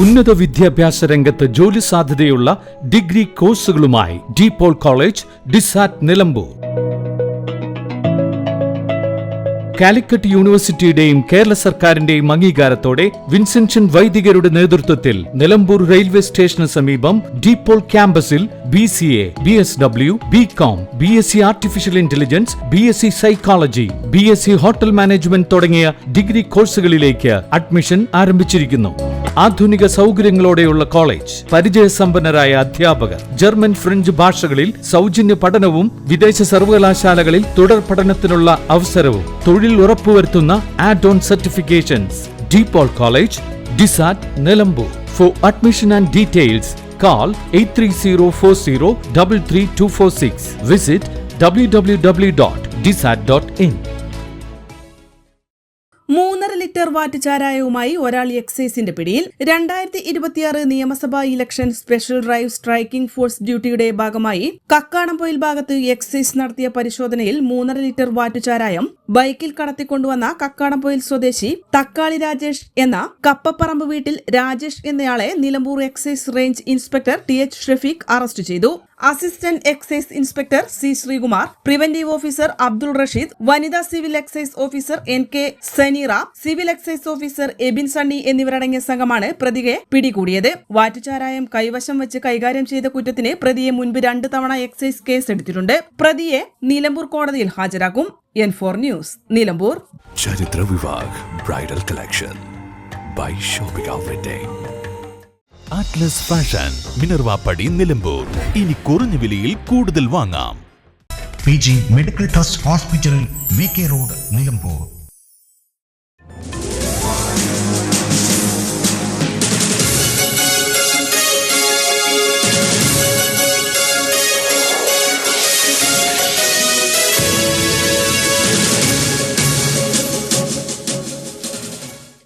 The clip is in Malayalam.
ഉന്നത വിദ്യാഭ്യാസ രംഗത്ത് ജോലി സാധ്യതയുള്ള ഡിഗ്രി കോഴ്സുകളുമായി DePaul കോളേജ്, ഡിസാറ്റ്, നിലമ്പൂർ. കാലിക്കറ്റ് യൂണിവേഴ്സിറ്റിയുടെയും കേരള സർക്കാരിന്റെയും അംഗീകാരത്തോടെ വിൻസെൻഷൻ വൈദികരുടെ നേതൃത്വത്തിൽ നിലമ്പൂർ റെയിൽവേ സ്റ്റേഷന് സമീപം DePaul ക്യാമ്പസിൽ BCA, BSW, BCom, BSc artificial intelligence, BSc psychology, BSc hotel management തുടങ്ങിയ ഡിഗ്രി കോഴ്സുകളിലേക്ക് അഡ്മിഷൻ ആരംഭിച്ചിരിക്കുന്നു. ആധുനിക സൗകര്യങ്ങളോടെയുള്ള കോളേജ്, പരിചയസമ്പന്നരായ അധ്യാപകർ, ജർമ്മൻ, ഫ്രഞ്ച് ഭാഷകളിൽ സൗജന്യ പഠനവും വിദേശ സർവകലാശാലകളിൽ തുടർ പഠനത്തിനുള്ള അവസരവും തൊഴിൽ ഉറപ്പുവരുത്തുന്ന add on certifications. DePaul college, DISAT, Nilambur. For admission and details call 8304033246. Visit www.disat.in. 3.5 litre വാറ്റ് ചാരായവുമായി ഒരാൾ എക്സൈസിന്റെ പിടിയിൽ. 2026 നിയമസഭാ election special drive striking force ഡ്യൂട്ടിയുടെ ഭാഗമായി കക്കാടംപൊയിൽ ഭാഗത്ത് എക്സൈസ് നടത്തിയ പരിശോധനയിൽ 3.5 ലിറ്റർ വാറ്റ് ചാരായം ബൈക്കിൽ കടത്തിക്കൊണ്ടുവന്ന കക്കാടംപൊയിൽ സ്വദേശി തക്കാളി രാജേഷ് എന്ന കപ്പപ്പറമ്പ് വീട്ടിൽ രാജേഷ് എന്നയാളെ Nilambur excise range inspector TH Shafeeq arrest ചെയ്തു. Assistant excise inspector C Sreekumar, preventive officer Abdul Rasheed, വനിതാ civil excise officer NK Saneera, civil excise officer Abin Sunny എന്നിവരടങ്ങിയ സംഘമാണ് പ്രതിയെ പിടികൂടിയത്. വാറ്റുചാരായം കൈവശം വെച്ച് കൈകാര്യം ചെയ്ത കുറ്റത്തിന് പ്രതിയെ മുൻപ് 2 തവണ എക്സൈസ് കേസ് എടുത്തിട്ടുണ്ട്. പ്രതിയെ നിലമ്പൂർ കോടതിയിൽ ഹാജരാക്കും. N4 news, Nilambur. Charithra Vivah bridal collection by shopping outlet. Atlas fashion, Minerva Padi, Nilambur. ഇനി കുറഞ്ഞ വിലയിൽ കൂടുതൽ വാങ്ങാം. PG medical trust hospital, VK road, Nilambur.